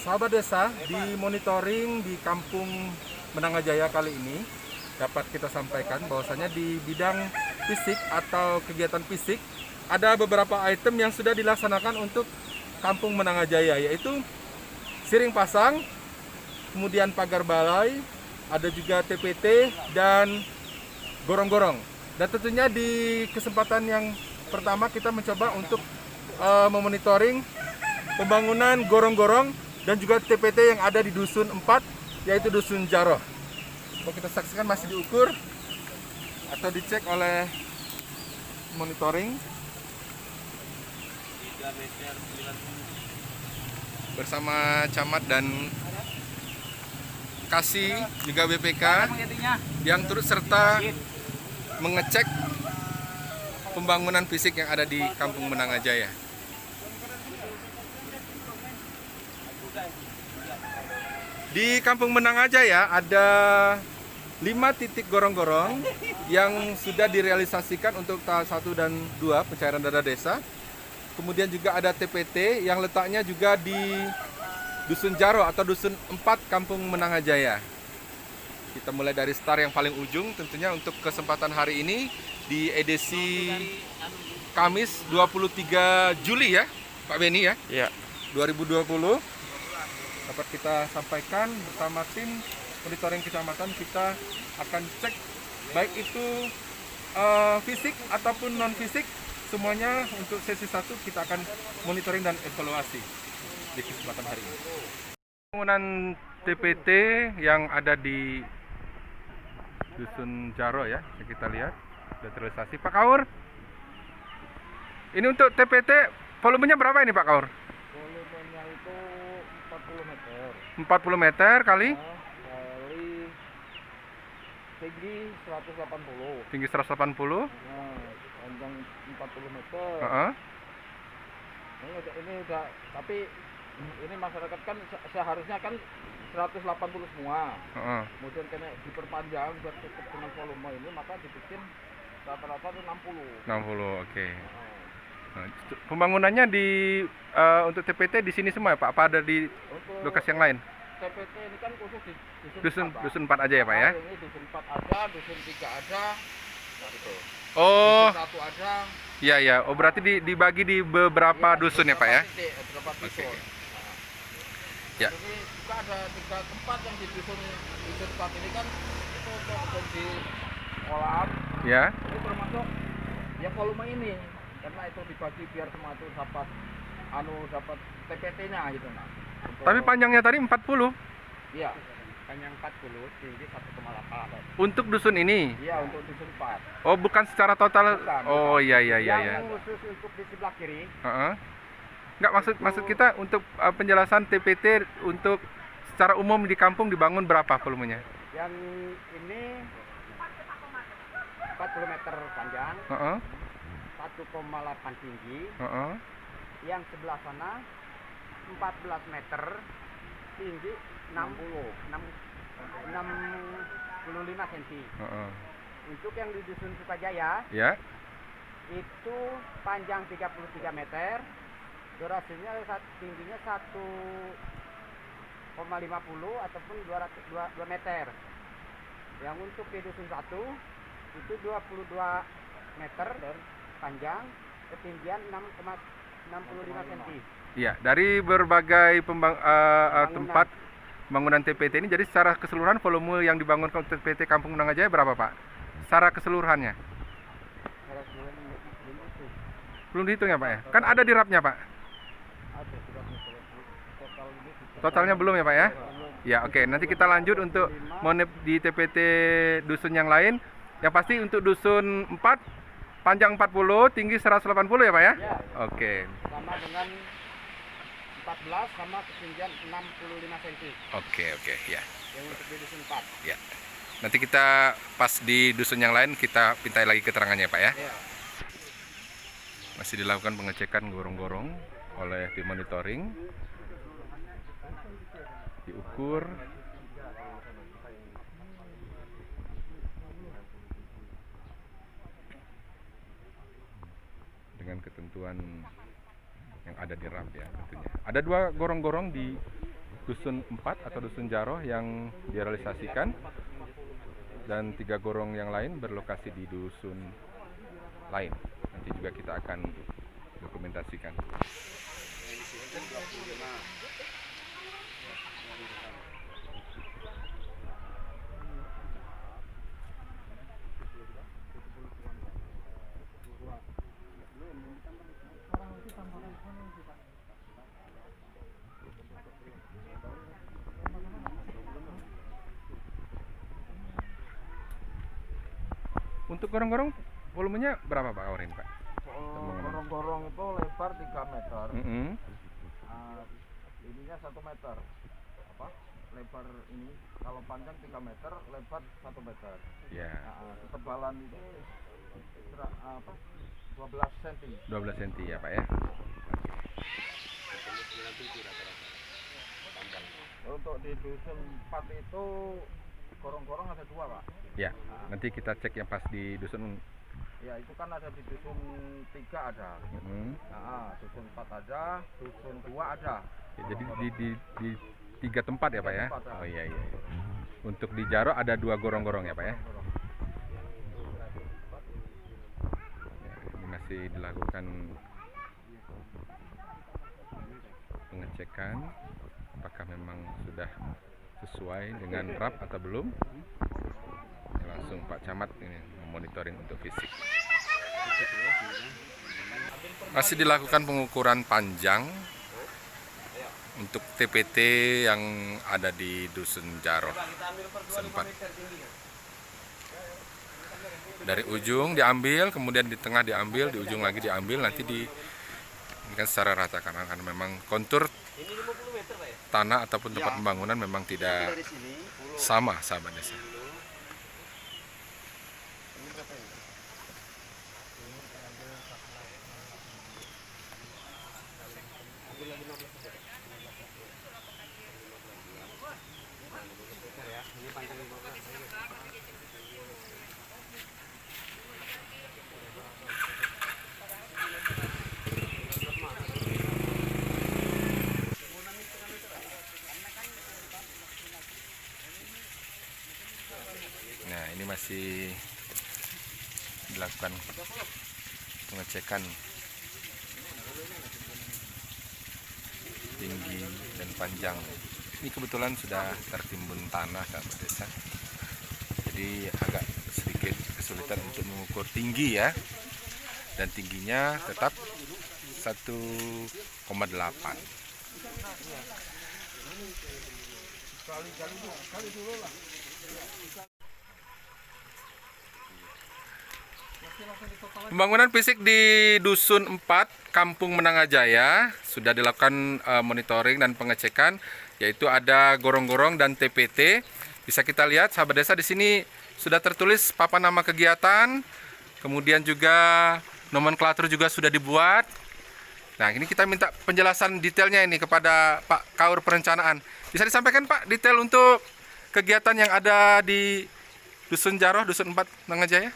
Sahabat desa, di monitoring di Kampung Menangajaya kali ini dapat kita sampaikan bahwasanya di bidang fisik atau kegiatan fisik ada beberapa item yang sudah dilaksanakan untuk Kampung Menangajaya, yaitu siring pasang, kemudian pagar balai, ada juga TPT dan gorong-gorong. Dan tentunya di kesempatan yang pertama kita mencoba untuk memonitoring pembangunan gorong-gorong dan juga TPT yang ada di Dusun 4, yaitu Dusun Jaroh. Kalau kita saksikan masih diukur atau dicek oleh monitoring bersama camat dan Kasih juga BPK yang turut serta mengecek pembangunan fisik yang ada di Kampung Menangajaya. Di Kampung Menangajaya ada 5 titik gorong-gorong yang sudah direalisasikan untuk tahap 1 dan 2 pencairan dana desa. Kemudian juga ada TPT yang letaknya juga di Dusun Jaroh atau Dusun 4 Kampung Menangajaya. Kita mulai dari start yang paling ujung, tentunya untuk kesempatan hari ini di edisi Kamis 23 Juli ya Pak Beni ya? Iya. 2020 dapat kita sampaikan bersama tim monitoring kecamatan, kita akan cek baik itu fisik ataupun non fisik, semuanya untuk sesi 1 kita akan monitoring dan evaluasi di kesempatan hari ini. Pembangunan TPT yang ada di Dusun Jaroh ya, kita lihat sudah terrealisasi. Pak Kaur, ini untuk TPT volumenya berapa ini Pak Kaur? Volumenya itu 40 meter. 40 meter kali? Kali tinggi 180. Tinggi 180. Nah, panjang 40 meter. Ini udah, tapi ini masyarakat kan seharusnya kan 180 semua. Kemudian kena diperpanjang buat cukup dengan volume ini, maka dibikin rata-rata itu 60. 60, oke. Nah, pembangunannya di untuk TPT di sini semua ya Pak? Apa ada di Untuk lokasi yang lain? TPT ini kan khusus di Dusun 4 aja ya Pak ya? Ini Dusun 4 ada, Dusun 3 ada, gitu. Oh, Dusun 1 ada. iya ya. Oh berarti dibagi di beberapa dusun ya Pak ya? Beberapa dusun. Oke. Ya. Jadi juga ada 3 tempat yang di Dusun 4 ini kan itu untuk di kolam. Ya. Ini termasuk ya volume ini, karena itu dibagi biar semua itu dapat dapat TPT-nya gitu nah. Tapi panjangnya tadi 40. Iya. Panjang 40, tinggi 1,8. Untuk dusun ini? Iya, untuk Dusun 4. Oh, bukan secara total. Bukan, Oh, bukan. iya. Yang khusus untuk di sebelah kiri. Enggak, maksud kita untuk penjelasan TPT untuk secara umum di kampung dibangun berapa volumenya? Yang ini 40 meter panjang, 1,8 tinggi. Yang sebelah sana 14 meter, tinggi 65 cm. Untuk yang di Dusun Sukajaya, ya, itu panjang 33 meter, durasinya tingginya 1,50 ataupun 2 meter. Yang untuk di Dusun 1 itu 22 meter panjang, ketinggian 6,65 cm. Iya, dari berbagai tempat bangunan TPT ini, jadi secara keseluruhan volume yang dibangun TPT Kampung Menangajaya berapa Pak? Secara keseluruhannya? Belum dihitung ya Pak ya? Kan ada di rapnya Pak? Totalnya belum ya Pak ya? Ya oke, nanti kita lanjut untuk di TPT dusun yang lain. Yang pasti untuk Dusun 4 panjang 40, tinggi 180 ya Pak ya? Ya. Oke. Sama dengan 14 sama ketinggian 65 cm. Oke, ya. Yang untuk di Dusun 4. Ya. Nanti kita pas di dusun yang lain kita pintai lagi keterangannya Pak ya. Ya. Masih dilakukan pengecekan gorong-gorong oleh tim monitoring. Diukur. Dengan ketentuan yang ada di RAP ya tentunya. Ada 2 gorong-gorong di dusun 4 atau dusun Jaroh yang direalisasikan, dan 3 gorong yang lain berlokasi di dusun lain. Nanti juga kita akan dokumentasikan. Untuk gorong-gorong volumenya berapa Pak Aurin, Pak? Gorong-gorong itu lebar 3 meter. Ininya 1 meter. Lebar ini kalau panjang 3 meter, lebar 1 meter. Ya. Ketebalan itu 12 cm. 12 cm ya Pak ya. Untuk di dusun 4 itu gorong-gorong ada 2 Pak. Ya, nanti kita cek yang pas di dusun. Ya, itu kan ada di dusun 3 ada. Dusun 4 ada, dusun 2 ada. Ya, jadi di 3 tempat ya Pak ya? Oh iya. Untuk di Jaroh ada 2 gorong-gorong ya Pak ya? Ya, ini masih dilakukan pengecekan apakah memang sudah sesuai dengan RAP atau belum. Langsung Pak Camat ini memonitoring untuk fisik. Masih dilakukan pengukuran panjang untuk TPT yang ada di Dusun Jaroh sempat. Dari ujung diambil, kemudian di tengah diambil, di ujung lagi diambil, nanti kan secara rata karena memang kontur tanah ataupun tempat pembangunan memang tidak sama, sahabat desa. Nah, ini masih dilakukan pengecekan tinggi dan panjang. Ini kebetulan sudah tertimbun tanah sahabat desa, jadi agak sedikit kesulitan untuk mengukur tinggi ya, dan tingginya tetap 1,8. Pembangunan fisik di Dusun 4, Kampung Menangajaya sudah dilakukan monitoring dan pengecekan, yaitu ada gorong-gorong dan TPT. Bisa kita lihat sahabat desa di sini sudah tertulis papan nama kegiatan, kemudian juga nomenklatur juga sudah dibuat. Nah, ini kita minta penjelasan detailnya ini kepada Pak Kaur Perencanaan. Bisa disampaikan Pak detail untuk kegiatan yang ada di Dusun Jaroh, Dusun 4 Menangajaya?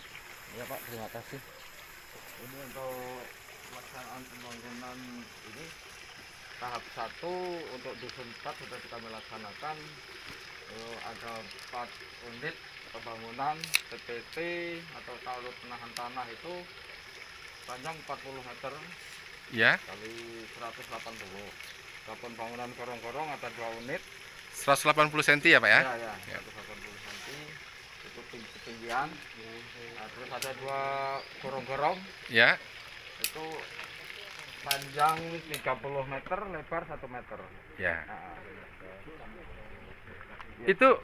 Ya Pak, terima kasih. Ini untuk pelaksanaan pembangunan ini tahap 1 untuk Dusun 4 sudah kami laksanakan. Ada 4 unit pembangunan TPT atau talut penahan tanah itu panjang 40 meter Ya. kali 180. Adapun bangunan gorong-gorong ada 2 unit. 180 cm ya Pak ya? Ya. 180 cm. Itu ketinggian. Nah, terus ada 2 gorong-gorong. Ya. Itu panjang 30 meter, lebar 1 meter. Ya. Nah, Itu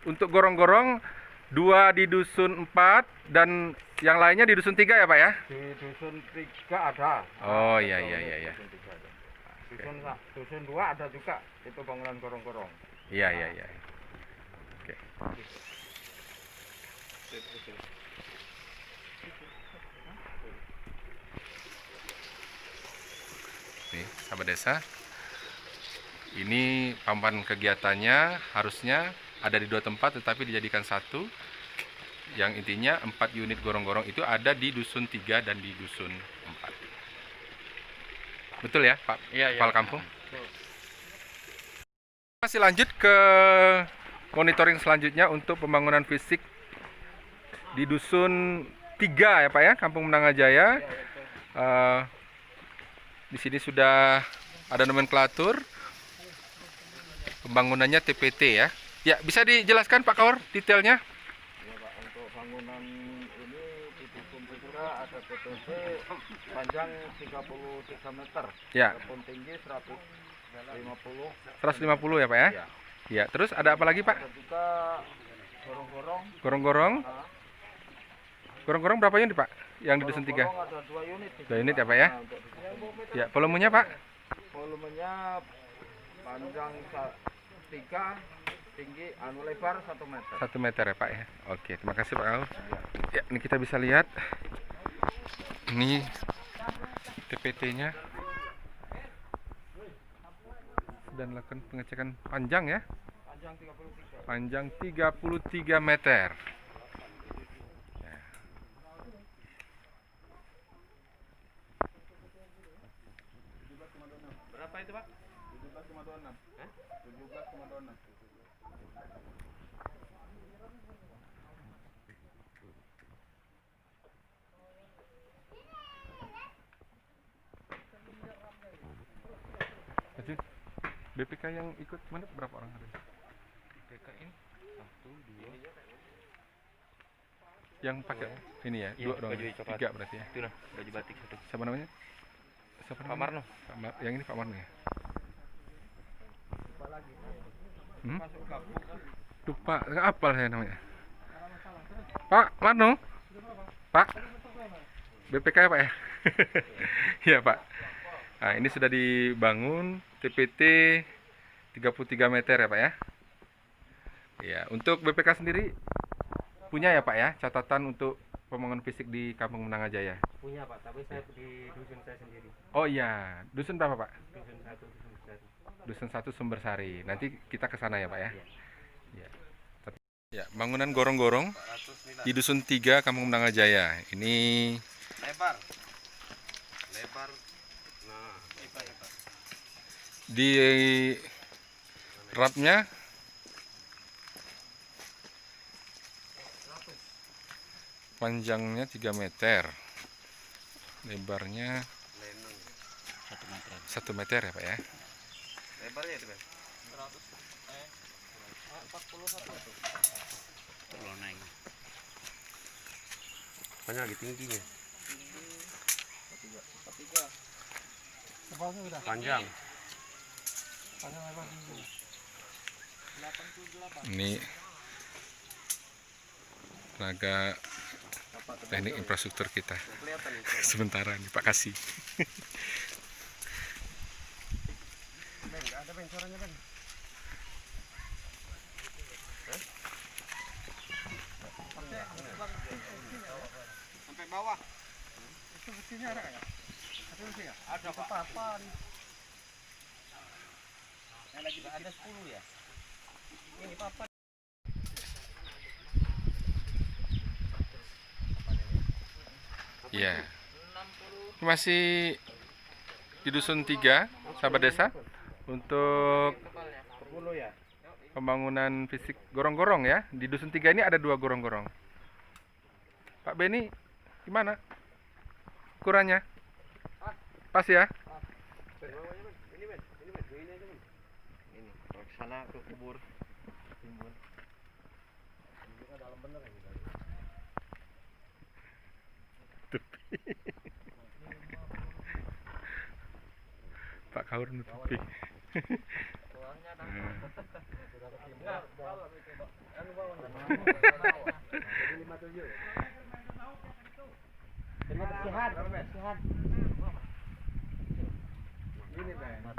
untuk gorong-gorong 2 di Dusun 4 dan yang lainnya di Dusun 3 ya Pak ya? di Dusun 3 ada. Oh iya. Dusun 3 ada. Dusun 2 ada juga itu bangunan gorong-gorong. Iya. Oke. Nih, sahabat desa. Ini papan kegiatannya harusnya ada di 2 tempat tetapi dijadikan 1. Yang intinya 4 unit gorong-gorong itu ada di Dusun 3 dan di Dusun 4. Betul ya Pak? Iya. Kepala Kampung? Masih lanjut ke monitoring selanjutnya untuk pembangunan fisik di Dusun 3 ya Pak ya, Kampung Menangajaya. Di sini sudah ada nomenklatur. Pembangunannya TPT ya. Ya, bisa dijelaskan Pak Kaur detailnya? Ya Pak, untuk bangunan ini di Dusun 3 ada PTC panjang 33 meter. Ya. Adapun tinggi 150. 150 ya Pak ya? Ya. Ya, terus ada apa lagi Pak? Ada juga gorong-gorong. Gorong-gorong. Nah, Gorong-gorong berapa unit Pak? Yang di Dusun 3? gorong-gorong ada 2 unit. 2 unit ya Pak ya? Nah, untuk di Dusun. Ya, volumenya Pak? Volumenya panjang 3, tinggi lebar 1 meter. 1 meter ya Pak ya? Oke, terima kasih Pak Kaur. Ya, ini kita bisa lihat. Ini TPT-nya. Dan lakukan pengecekan panjang ya. Panjang 33. Panjang 33 meter. Ya. Berapa itu, Pak? 17,26. 17,26. BPK yang ikut mana berapa orang ada? BPK ini 1, 2. Yang pakai ini ya, dua dong. Tiga berarti ya. Itu lah, baju batik satu. Siapa namanya? Siapa Pak namanya? Marno. Yang ini Pak Marno ya? Lupa, nggak apal saya namanya. Pak Marno? Pak? BPK ya Pak ya? Iya Pak. Nah, ini sudah dibangun TPT 33 meter ya Pak ya? Ya, untuk BPK sendiri punya ya Pak ya catatan untuk pembangunan fisik di Kampung Menangajaya? Punya Pak, tapi saya di dusun saya sendiri. Oh iya, dusun berapa Pak? Dusun 1, dusun besar. Dusun 1 Sumbersari. Nanti kita ke sana ya Pak ya? Iya. Ya. Ya, bangunan gorong-gorong di Dusun 3 Kampung Menangajaya. Ini Lebar. Nah, lebar. di rapnya panjangnya 3 meter, lebarnya 1 meter ya Pak ya. Lebarnya itu, Pak. 41. Naik. Banyak lagi tingginya. Panjang. Ini tenaga teknik infrastruktur kita sementara nih Pak Kasih. Ada bencorannya, Ben. Sampai bawah. Itu besinya ada nggak? Ada besi ya? Ada Pak. Papan. Yang lagi ada 10 ya? Ini papan. Ya. Masih di Dusun 3, sahabat desa, untuk ya? pembangunan fisik gorong-gorong ya. Di Dusun 3 ini ada 2 gorong-gorong. Pak Beni, gimana? Ukurannya? Pas ya? Ini, kalau ke sana ke kubur. Timbun. Dalam bener ini. Pak Kaur nutupi.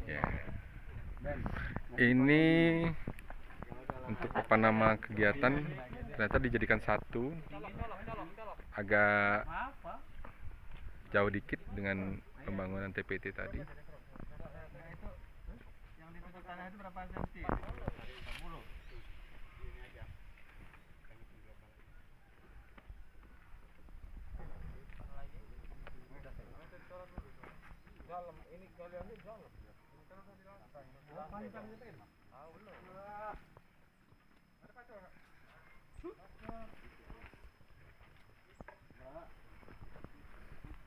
Ya. Ini untuk apa nama kegiatan ternyata dijadikan satu, agak jauh dikit dengan pembangunan TPT tadi. Yang ditutup tanah itu berapa senti? 10. Dalam ini kalian ini dalam.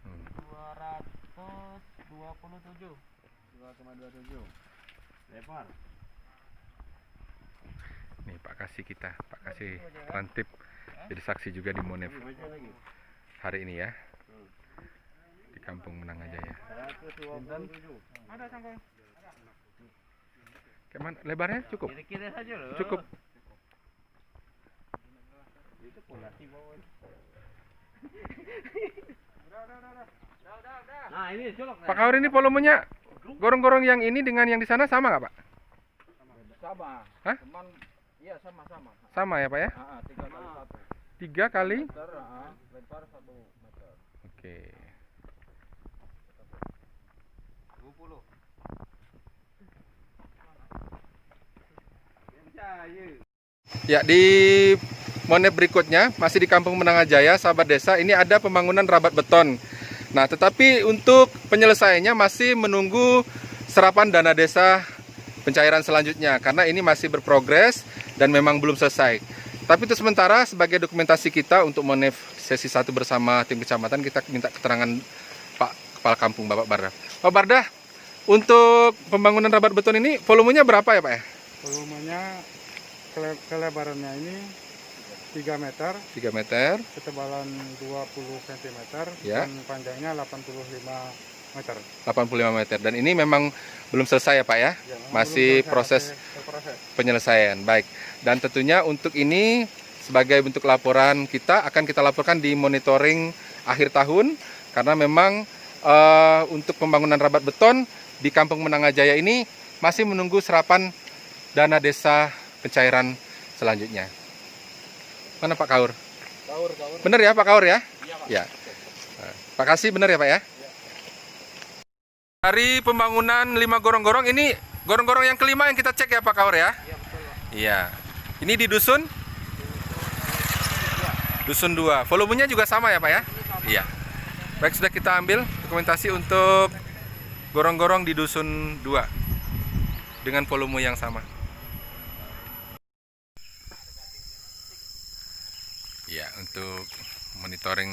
Hmm. 227. 2,27. Lebar. Nih Pak Kasih kita, Pak Kasih Rantip jadi saksi juga di Monef hari ini ya, di Kampung Menangajaya. 127. Ada cangkong. Gimana lebarnya cukup? Kira-kira saja loh. Cukup. Itu polasi bawah. Nah, ini colok. Pak Kaur, ini volumenya gorong-gorong yang ini dengan yang di sana sama nggak Pak? Sama. Hah? Cuman iya sama-sama. Sama ya Pak ya? 3 kali 1. 3 kali? Meter, lebar 1 meter. Oke. 20. Ya, di Monef berikutnya masih di Kampung Menangajaya, sahabat desa, ini ada pembangunan rabat beton. Nah, tetapi untuk penyelesaiannya masih menunggu serapan dana desa pencairan selanjutnya karena ini masih berprogres dan memang belum selesai. Tapi itu sementara sebagai dokumentasi kita untuk Monef sesi 1 bersama tim kecamatan, kita minta keterangan Pak Kepala Kampung Bapak Barda. Pak Barda, untuk pembangunan rabat beton ini volumenya berapa ya Pak ya? Volumenya kelebarannya ini 3 meter, 3 meter. ketebalan 20 cm, Ya. dan panjangnya 85 meter. 85 meter. Dan ini memang belum selesai ya Pak ya? Ya, memang Masih belum proses selesai, berproses. penyelesaian. Baik. Dan tentunya untuk ini sebagai bentuk laporan kita akan kita laporkan di monitoring akhir tahun karena memang untuk pembangunan rabat beton di Kampung Menangajaya ini masih menunggu serapan dana desa pencairan selanjutnya. Mana Pak Kaur? Kaur. Benar ya Pak Kaur ya? Iya, Pak. Ya. Pak Kasih benar ya Pak ya? Dari pembangunan 5 gorong-gorong ini gorong-gorong yang kelima yang kita cek ya Pak Kaur ya? Iya, betul, Pak. Iya. Ini di dusun? Dusun 2. Volumenya juga sama ya Pak ya? Iya. Baik, sudah kita ambil dokumentasi untuk gorong-gorong di dusun 2 dengan volume yang sama. Ya, untuk monitoring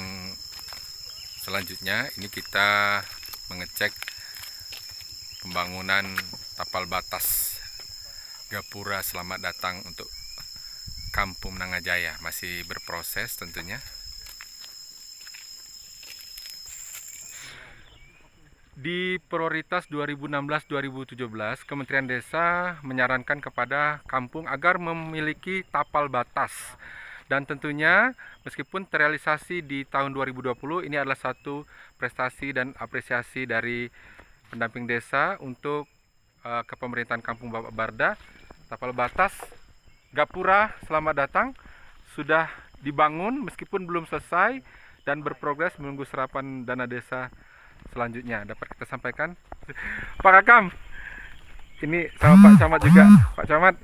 selanjutnya ini kita mengecek pembangunan tapal batas Gapura Selamat Datang untuk Kampung Menangajaya, masih berproses tentunya. Di prioritas 2016-2017, Kementerian Desa menyarankan kepada kampung agar memiliki tapal batas. Dan tentunya meskipun terrealisasi di tahun 2020, ini adalah satu prestasi dan apresiasi dari pendamping desa untuk kepemerintahan Kampung Bapak Barda. Tapal batas Gapura Selamat Datang sudah dibangun meskipun belum selesai dan berprogres menunggu serapan dana desa selanjutnya. Dapat kita sampaikan Pak Kakam, ini sama Pak Camat juga. Pak Camat,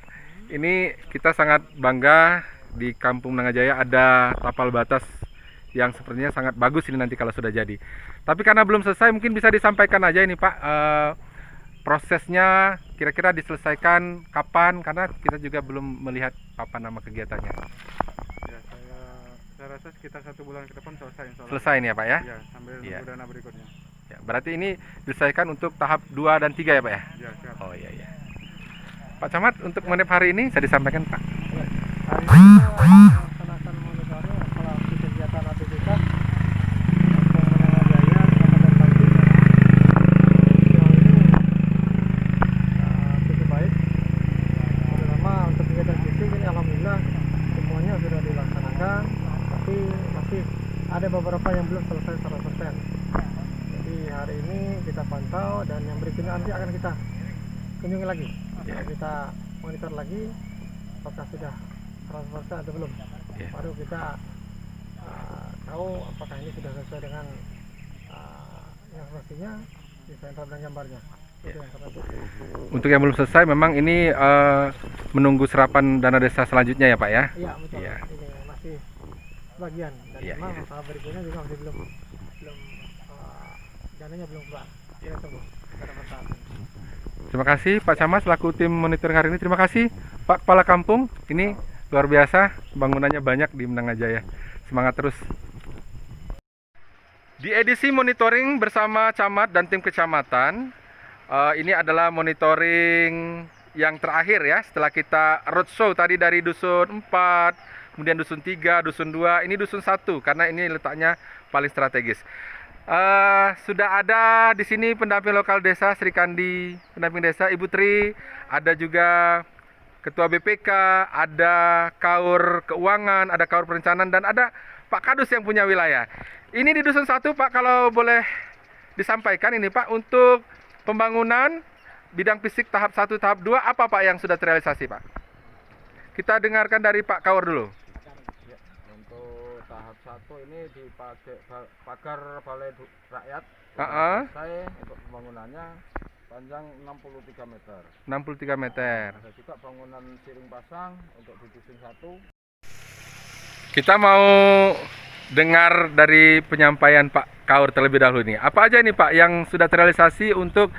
ini kita sangat bangga di Kampung Menangajaya ada tapal batas yang sepertinya sangat bagus ini nanti kalau sudah jadi. Tapi karena belum selesai, mungkin bisa disampaikan aja ini Pak, prosesnya kira-kira diselesaikan kapan, karena kita juga belum melihat apa nama kegiatannya. Ya, saya rasa sekitar 1 bulan ke depan selesai. Insya Allah. Selesai ini ya Pak ya? Ya, sambil Iya. nunggu dana berikutnya. Ya, berarti ini diselesaikan untuk tahap 2 dan 3 ya Pak ya? Ya, siap. Oh iya iya. Pak Camat, untuk Monef hari ini saya disampaikan Pak. Hari ini kita melaksanakan monitoring apalagi kegiatan aktivitas Kampung Menangajaya, Kabupaten Pati. Sejauh ini cukup baik. Terutama untuk kegiatan fisik ini alhamdulillah semuanya sudah dilaksanakan, tapi masih ada beberapa yang belum selesai 100%. Jadi hari ini kita pantau dan yang berikutnya nanti akan kita kunjungi lagi. Kita monitor lagi apakah sudah 100% atau belum. Baru kita tahu apakah ini sudah sesuai dengan yang semestinya, bisa dan gambarnya. Itu yang terpenting. Untuk yang belum selesai memang ini menunggu serapan dana desa selanjutnya ya Pak ya? Iya betul. Iya. Ini masih sebagian dan Iya, memang iya. tahap berikutnya juga masih belum dananya belum keluar. Kita tunggu. Terima kasih Pak Camat selaku tim monitoring hari ini. Terima kasih Pak Kepala Kampung. Ini luar biasa, bangunannya banyak di Menangajaya. Semangat terus. Di edisi monitoring bersama camat dan tim kecamatan, ini adalah monitoring yang terakhir ya. Setelah kita roadshow tadi dari Dusun 4, kemudian Dusun 3, Dusun 2, ini Dusun 1 karena ini letaknya paling strategis. Sudah ada di sini pendamping lokal desa Sri Kandi, pendamping desa Ibu Tri, ada juga Ketua BPK, ada Kaur Keuangan, ada Kaur Perencanaan, dan ada Pak Kadus yang punya wilayah. Ini di Dusun 1 Pak, kalau boleh disampaikan ini Pak, untuk pembangunan bidang fisik tahap 1, tahap 2, apa Pak yang sudah terrealisasi Pak? Kita dengarkan dari Pak Kaur dulu. Ya, untuk tahap 1 ini dipakai pagar balai rakyat. Selesai untuk pembangunannya panjang 63 meter. 63 meter. Ada juga bangunan siring pasang untuk di Dusun 1. Kita mau dengar dari penyampaian Pak Kaur terlebih dahulu nih. Apa aja ini Pak yang sudah terrealisasi untuk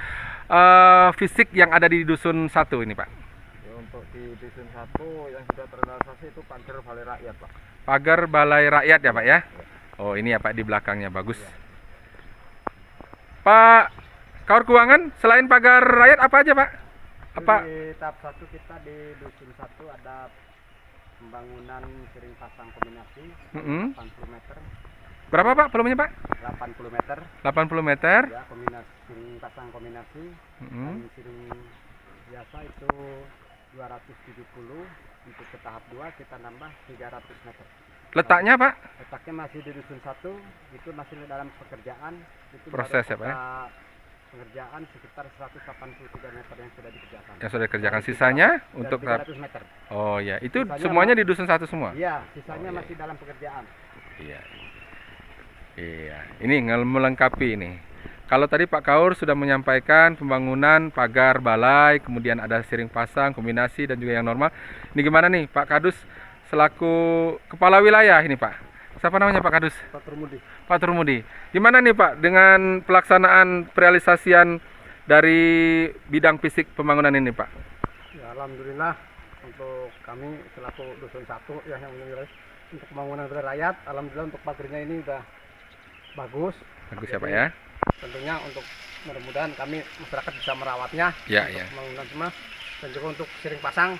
fisik yang ada di Dusun 1 ini Pak? Ya, untuk di Dusun 1 yang sudah terrealisasi itu pagar balai rakyat Pak. Pagar balai rakyat ya Pak ya? Oh ini ya Pak di belakangnya, bagus. Pak Kaur Keuangan, selain pagar rakyat apa aja Pak? Apa? Di tahap 1 kita di Dusun 1 ada pembangunan siring pasang kombinasi 80 meter. Berapa Pak volumenya Pak? 80 meter 80 meter. ya, kombinasi siring pasang kombinasi. Dan siring biasa itu 270. Untuk ke tahap 2 kita nambah 300 meter. Letaknya Pak? Letaknya masih di Dusun 1, itu masih dalam pekerjaan. Itu Proses baru ya, Pak, ya? Pengerjaan sekitar 183 meter yang sudah dikerjakan. Yang sudah dikerjakan, sisanya Dan untuk tahap. 300 meter. Oh ya, itu Sisanya semuanya di Dusun 1 semua? Iya, sisanya Oh, iya. masih dalam pekerjaan. Iya. Iya, ini melengkapi ini. Kalau tadi Pak Kaur sudah menyampaikan pembangunan pagar balai, kemudian ada siring pasang, kombinasi dan juga yang normal. Ini gimana nih Pak Kadus selaku kepala wilayah ini Pak? Siapa namanya Pak Kadus? Pak Turmudi. Pak Turmudi. Gimana nih Pak dengan pelaksanaan realisasian dari bidang fisik pembangunan ini Pak? Ya, alhamdulillah untuk kami selaku Dusun 1 ya yang menilai untuk pembangunan rakyat, alhamdulillah untuk pagarnya ini udah bagus. Bagus ya Pak Jadi, ya? Tentunya untuk mudah-mudahan kami masyarakat bisa merawatnya. Ya, untuk ya. pembangunan semua, dan juga untuk siring pasang,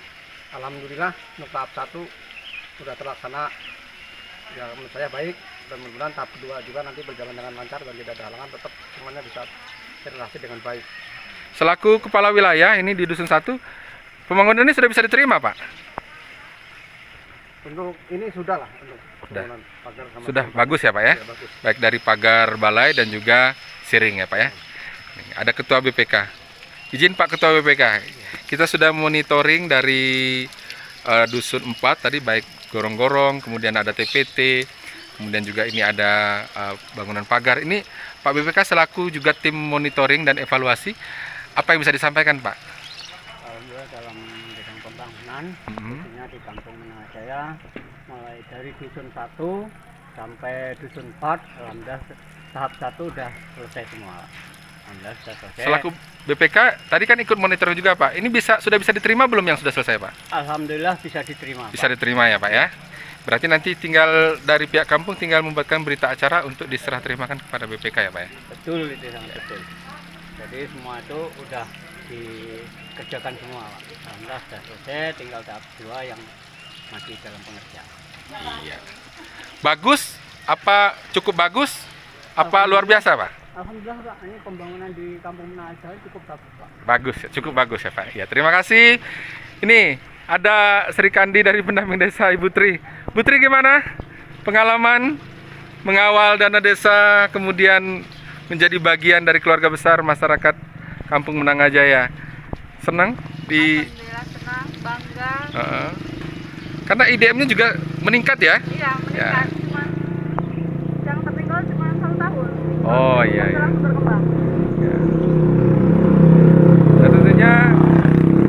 alhamdulillah untuk tahap 1 sudah terlaksana. Ya menurut saya baik, dan mudah-mudahan tahap kedua juga nanti berjalan dengan lancar dan tidak ada halangan, tetap semuanya bisa terrealisasi dengan baik. Selaku kepala wilayah ini di Dusun 1, pembangunan ini sudah bisa diterima Pak? Untuk ini sudah lah, untuk Sudah. pembangunan pagar sama Sudah siring bagus ya Pak ya? pasang. Bagus. Baik dari pagar balai dan juga siring ya Pak ya. Nih, ada Ketua BPK. Izin Pak Ketua BPK. Kita sudah monitoring dari Dusun 4 tadi, baik gorong-gorong, kemudian ada TPT, kemudian juga ini ada bangunan pagar. Ini Pak BPK selaku juga tim monitoring dan evaluasi, apa yang bisa disampaikan Pak? Alhamdulillah dalam bidang pembangunan, khususnya di Kampung Menangajaya, mulai dari Dusun 1 sampai Dusun 4, alhamdulillah tahap 1 sudah selesai semua. Alhamdulillah sudah selesai. Selaku BPK tadi kan ikut monitor juga Pak. Ini sudah bisa diterima belum yang sudah selesai Pak? Alhamdulillah bisa diterima. Bisa Pak. diterima ya Pak ya. Berarti nanti tinggal dari pihak kampung tinggal membuatkan berita acara untuk diserah terimakan kepada BPK ya Pak ya. Betul itu sangat betul. Jadi semua itu udah dikerjakan semua, Pak. Alhamdulillah sudah selesai, tinggal tahap 2 yang masih dalam pengerjaan. Iya. Bagus? Apa cukup bagus? Apa luar biasa Pak? Alhamdulillah Pak, ini pembangunan di Kampung Menangajaya cukup bagus Pak. Bagus, cukup bagus ya Pak. Ya, terima kasih. Ini ada Sri Kandi dari pendamping desa Ibu Tri. Bu Tri gimana? Pengalaman mengawal dana desa kemudian menjadi bagian dari keluarga besar masyarakat Kampung Menangajaya. Senang di Alhamdulillah senang, bangga. Karena IDM-nya juga meningkat ya? Iya, Ya. meningkat. Cuma yang tertinggal cuma 1 tahun. Oh, iya, Masih iya. langsung berkembang. Dan tentunya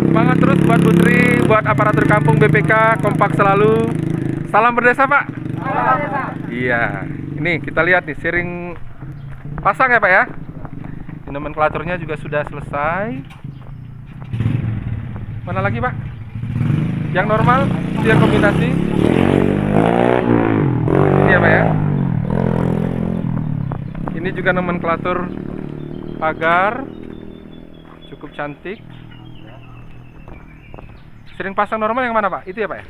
semangat terus buat Putri, buat aparatur kampung BPK, kompak selalu. Salam berdesa Pak. Iya, ini kita lihat nih siring pasang ya Pak ya. Nomenklaturnya juga sudah selesai. Mana lagi, Pak? Yang normal, itu yang kombinasi. Ini ya, Pak ya. Ini juga nomenklatur pagar, cukup cantik. Sering pasang normal yang mana, Pak? Itu ya, Pak ya?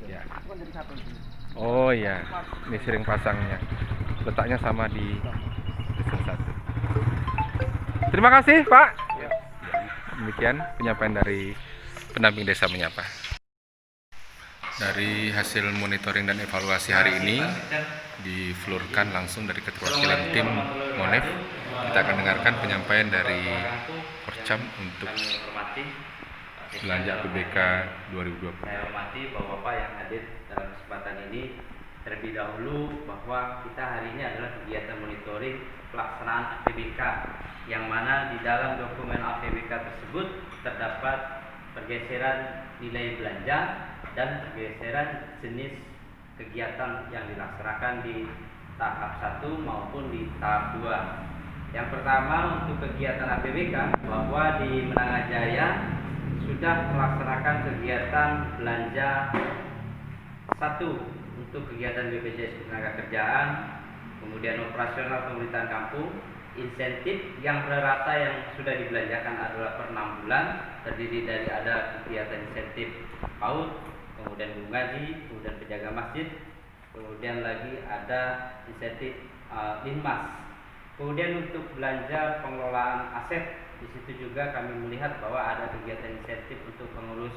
Iya. Oh iya, ini sering pasangnya. Letaknya sama di dusun 1. Terima kasih, Pak. Demikian penyampaian dari pendamping desa menyapa. Dari hasil monitoring dan evaluasi hari ini diflurkan langsung dari keterwakilan tim Monef. Kita akan dengarkan penyampaian dari Porcam untuk belanja APBK 2020. Saya hormati Bapak-Bapak yang hadir dalam kesempatan ini. Terlebih dahulu bahwa kita hari ini adalah kegiatan monitoring pelaksanaan APBK, yang mana di dalam dokumen APBK tersebut terdapat pergeseran nilai belanja dan pergeseran jenis kegiatan yang dilaksanakan di tahap 1 maupun di tahap 2. Yang pertama, untuk kegiatan APBK, bahwa di Menangan Jaya sudah melaksanakan kegiatan belanja 1 untuk kegiatan BPJS Ketenagakerjaan, kemudian operasional pemerintahan kampung, insentif yang rata yang sudah dibelanjakan adalah per 6 bulan, terdiri dari ada kegiatan insentif PAUD, kemudian guru ngaji, kemudian penjaga masjid, kemudian lagi ada insentif Linmas. Kemudian untuk belanja pengelolaan aset, di situ juga kami melihat bahwa ada kegiatan insentif untuk pengurus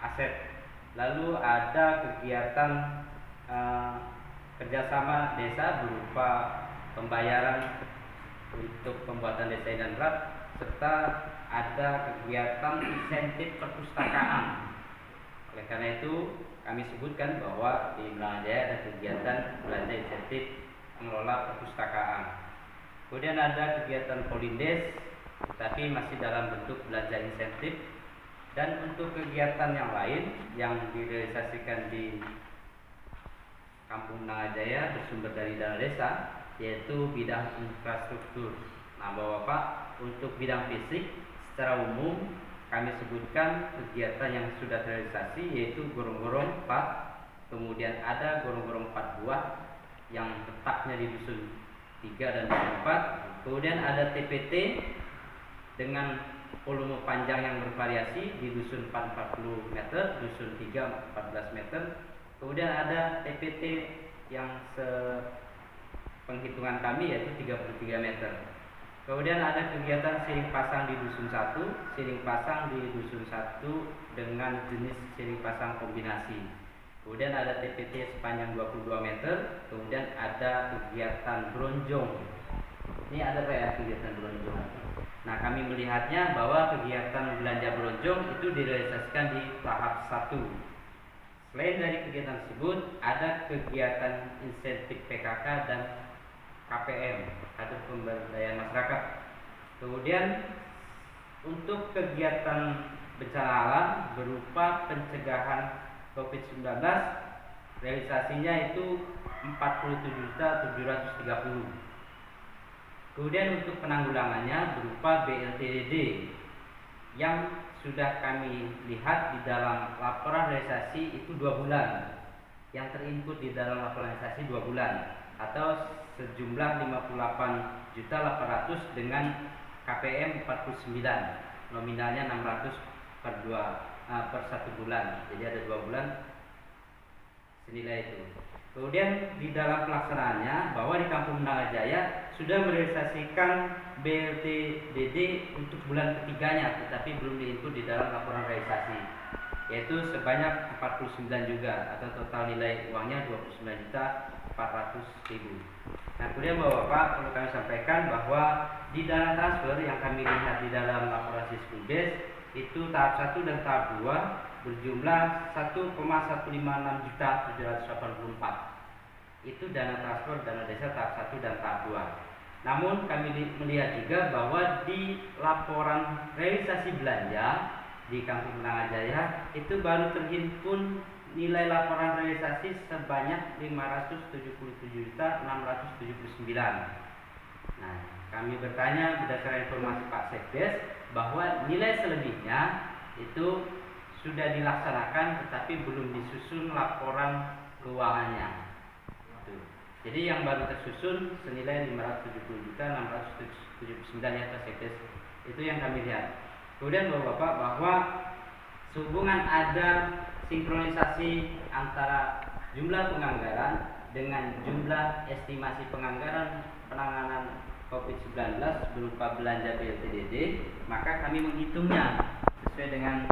aset. Lalu ada kegiatan kerjasama desa berupa pembayaran untuk pembuatan desa dan rat, serta ada kegiatan insentif perpustakaan. Oleh karena itu kami sebutkan bahwa di Menangan Jaya ada kegiatan belanja insentif pengelola perpustakaan. Kemudian ada kegiatan Polindes, tapi masih dalam bentuk belanja insentif. Dan untuk kegiatan yang lain yang direalisasikan di Kampung Menangan Jaya bersumber dari dana desa, yaitu bidang infrastruktur. Nah, Bapak, untuk bidang fisik secara umum kami sebutkan kegiatan yang sudah terrealisasi, yaitu gorong-gorong 4, kemudian ada gorong-gorong 4 buah yang letaknya di dusun 3 dan dusun 4, kemudian ada TPT dengan volume panjang yang bervariasi di dusun 4 40 meter, dusun 3 14 meter. Kemudian ada TPT yang penghitungan kami yaitu 33 meter. Kemudian ada kegiatan siring pasang di dusun 1, siring pasang di dusun 1 dengan jenis siring pasang kombinasi. Kemudian ada TPT sepanjang 22 meter, kemudian ada kegiatan bronjong. Ini ada ya kegiatan bronjong. Nah, kami melihatnya bahwa kegiatan belanja bronjong itu direalisasikan di tahap 1. Selain dari kegiatan tersebut, ada kegiatan insentif PKK dan KPM atau pemberdayaan masyarakat. Kemudian untuk kegiatan bencana alam berupa pencegahan COVID-19, realisasinya itu 47.730. Kemudian untuk penanggulangannya berupa BLTDD yang sudah kami lihat di dalam laporan realisasi itu 2 bulan. Yang terinput di dalam laporan realisasi 2 bulan atau sejumlah 58.800 dengan KPM 49. Nominalnya 600 per 1 bulan. Jadi ada 2 bulan senilai itu. Kemudian di dalam pelaksanaannya bahwa di Kampung Menangan Jaya sudah merealisasikan BLTDD untuk bulan ketiganya, tetapi belum diinput di dalam laporan realisasi, yaitu sebanyak 49 juga atau total nilai uangnya 29.400.000. Nah, kemudian Bapak perlu kami sampaikan bahwa di dana transfer yang kami lihat di dalam laporan Sisbuddes itu tahap 1 dan tahap 2 berjumlah 1,156.784. Itu dana transfer dana desa tahap 1 dan tahap 2. Namun kami melihat juga bahwa di laporan realisasi belanja di Kampung Menangan Jaya itu baru terhimpun nilai laporan realisasi sebanyak 577.679. Nah, kami bertanya berdasarkan informasi Pak Sekdes bahwa nilai selebihnya itu sudah dilaksanakan tetapi belum disusun laporan keuangannya. Jadi yang baru tersusun senilai 570.679 ya Pak Sekdes. Itu yang kami lihat. Kemudian Bapak-Bapak bahwa sehubungan ada sinkronisasi antara jumlah penganggaran dengan jumlah estimasi penganggaran penanganan COVID-19 berupa belanja BLTDD, maka kami menghitungnya sesuai dengan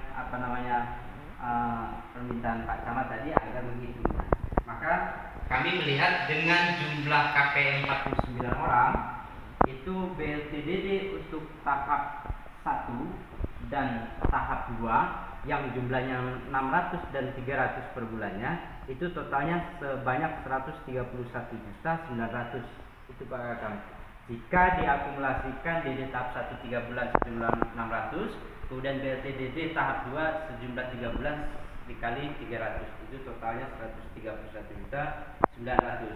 permintaan Pak Camat tadi agar menghitungnya. Maka kami melihat dengan jumlah KPM 49 orang itu BLTDD untuk tahap 1 dan tahap 2 yang jumlahnya 600 dan 300 per bulannya itu totalnya sebanyak 131.900 itu Pak Kakang. Jika diakumulasikan DD tahap 1 3 bulan sejumlah 600, kemudian BLTDD tahap 2 sejumlah 3 bulan dikali 300 itu totalnya 131.900.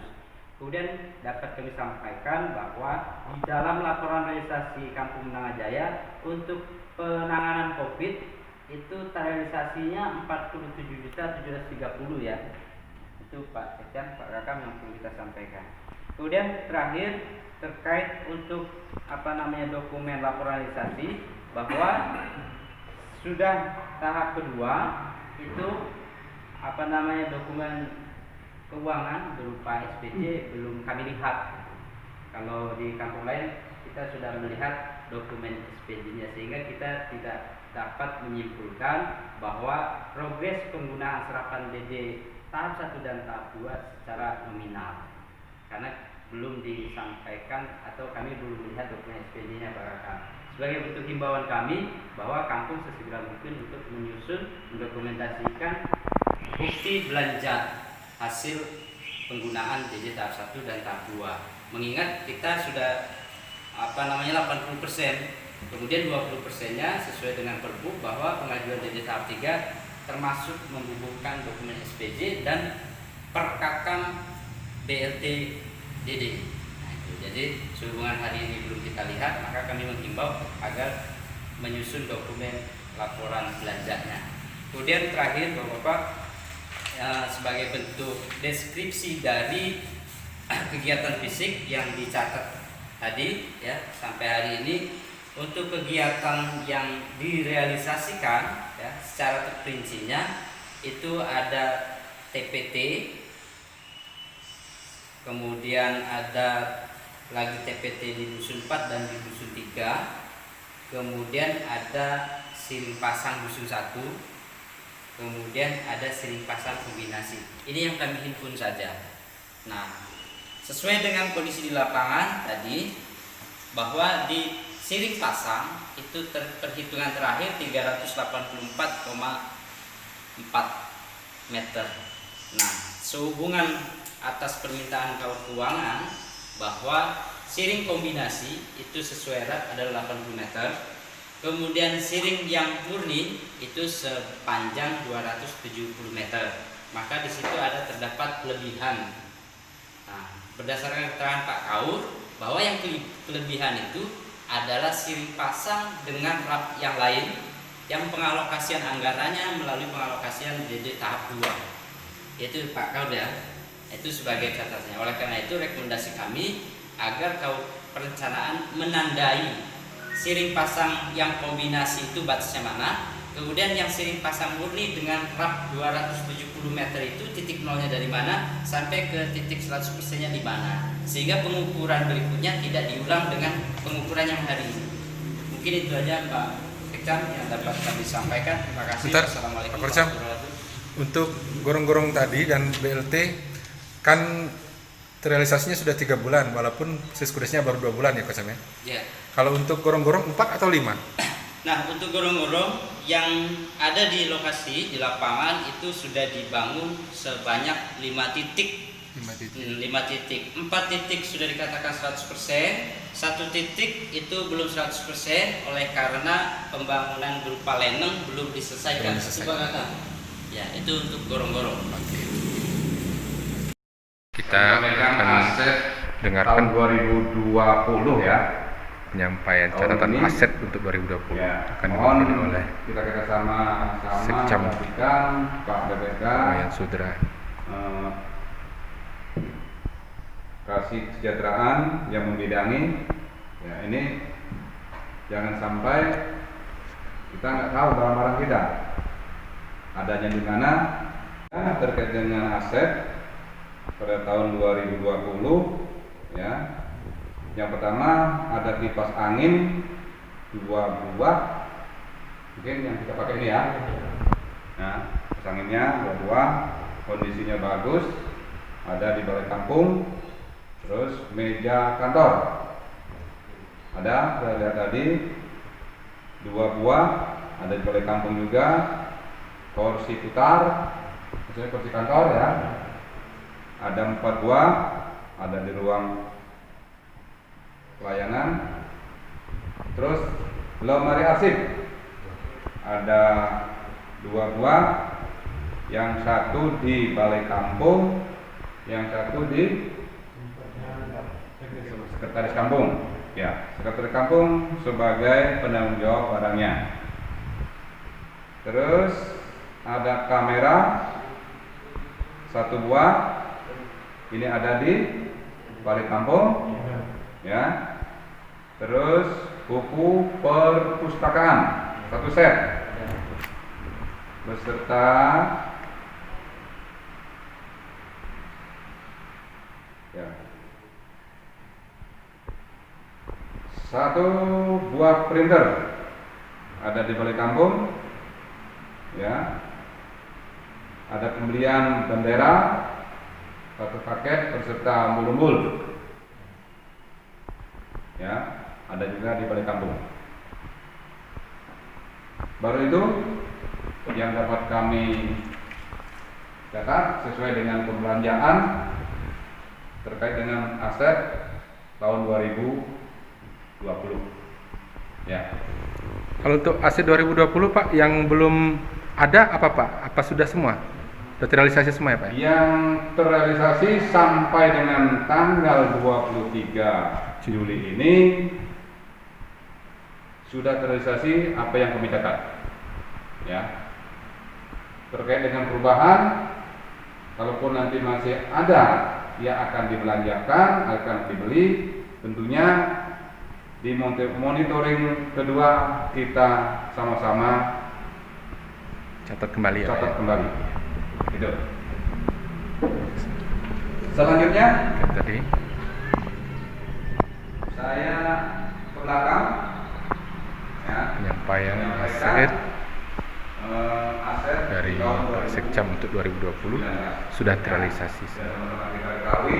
Kemudian dapat kami sampaikan bahwa di dalam laporan realisasi Kampung Menangajaya untuk penanganan COVID itu terrealisasinya 47.730 ya. Itu Pak Sekjan, Pak Kakang yang perlu kita sampaikan. Kemudian terakhir terkait untuk dokumen laporan realisasi bahwa sudah tahap kedua itu dokumen keuangan berupa SPJ belum kami lihat. Kalau di kampung lain kita sudah melihat dokumen SPJ-nya sehingga kita tidak dapat menyimpulkan bahwa progres penggunaan serapan DD tahap 1 dan tahap 2 secara nominal karena belum disampaikan atau kami belum melihat dokumen SPJ-nya Pak Kakang. Sebagai bentuk himbauan kami bahwa kampung sesegera mungkin untuk menyusun mendokumentasikan bukti belanja hasil penggunaan DD tahap 1 dan tahap 2. Mengingat kita sudah 80%, kemudian 20%-nya sesuai dengan Perbu bahwa pengajuan DD tahap 3 termasuk membubuhkan dokumen SPJ dan perkakam BLTDD. Nah, itu. Jadi sehubungan hari ini belum kita lihat, maka kami menghimbau agar menyusun dokumen laporan belanjanya. Kemudian terakhir Bapak-Bapak, sebagai bentuk deskripsi dari kegiatan fisik yang dicatat tadi ya sampai hari ini untuk kegiatan yang direalisasikan ya secara terperincinya itu ada TPT, kemudian ada lagi TPT di Dusun 4 dan di Dusun 3, kemudian ada sim pasang Dusun 1, kemudian ada sering pasang kombinasi. Ini yang kami himpun saja. Nah, sesuai dengan kondisi di lapangan tadi bahwa di siring pasang itu perhitungan terakhir 384,4 meter. Nah, sehubungan atas permintaan kawan keuangan bahwa siring kombinasi itu sesuai rat adalah 80 meter. Kemudian siring yang murni itu sepanjang 270 meter. Maka di situ ada terdapat kelebihan. Nah, berdasarkan keterangan Pak Kaur bahwa yang kelebihan itu adalah siring pasang dengan rap yang lain yang pengalokasian anggarannya melalui pengalokasian DD tahap 2. Yaitu Pak Kaur ya. Itu sebagai catatannya. Oleh karena itu rekomendasi kami agar perencanaan menandai siring pasang yang kombinasi itu batasnya mana, kemudian yang siring pasang murni dengan rap 270 meter itu titik nolnya dari mana sampai ke titik 100%-nya di mana, sehingga pengukuran berikutnya tidak diulang dengan pengukuran yang hari ini. Mungkin itu aja Pak Sekam yang dapat kami sampaikan. Terima kasih. Assalamualaikum warahmatullahi wabarakatuh. Untuk gorong-gorong tadi dan BLT kan realisasinya sudah 3 bulan walaupun siskudesnya baru 2 bulan ya Coach Sam ya? Ya. Kalau untuk gorong-gorong 4 atau 5? Nah, untuk gorong-gorong yang ada di lokasi di lapangan itu sudah dibangun sebanyak 5 titik. 5 titik. 5 titik. 4 titik sudah dikatakan 100%, 1 titik itu belum 100% oleh karena pembangunan berupa leneng belum diselesaikan. Ya, itu untuk gorong-gorong. Kita akan aset dengarkan tahun 2020 ya. penyampaian tahun catatan ini. aset untuk 2020 Ya, akan mohon diwakili oleh kita sama Sekcam. perhatikan Pak BPK Wayan Sudra. eh, kasih kesejahteraan yang membidangi. Ya, ini jangan sampai kita nggak tahu barang-barang kita adanya di mana. Nah, terkait dengan aset pada tahun 2020, ya, yang pertama ada kipas angin 2 buah, mungkin yang kita pakai ini ya. Nah, kipas anginnya 2 buah, kondisinya bagus, ada di balai kampung. Terus meja kantor ada, saya lihat tadi 2 buah, ada di balai kampung juga. Kursi putar, maksudnya kursi kantor ya, ada 4 buah, ada di ruang pelayanan. Terus lemari arsip ada 2 buah, yang satu di balai kampung, yang satu di sekretaris kampung. Ya, sekretaris kampung sebagai penanggung jawab barangnya. Terus ada kamera 1 buah, ini ada di balai kampung, ya. Terus buku perpustakaan 1 set beserta ya 1 buah printer ada di balai kampung, ya. Ada pembelian bendera 1 paket beserta mulumbul, ya, ada juga di balai kampung. Baru itu yang dapat kami catat sesuai dengan pembelanjaan terkait dengan aset tahun 2020. Ya. Kalau untuk aset 2020 Pak yang belum ada apa Pak? Apa sudah semua? Sudah terrealisasi semua ya Pak? Yang terrealisasi sampai dengan tanggal 23 Juli ini sudah terrealisasi apa yang kami catat. Ya. Terkait dengan perubahan, kalaupun nanti masih ada yang akan dibelanjakan, akan dibeli, tentunya di monitoring kedua kita sama-sama Catat kembali ya Pak? catat kembali. Gitu. Selanjutnya Oke, tadi saya ke belakang, ya, penyampaian menyampaikan, aset aset dari tahun Sekcam untuk 2020 sudah terrealisasi. Dan teman-teman kita ketahui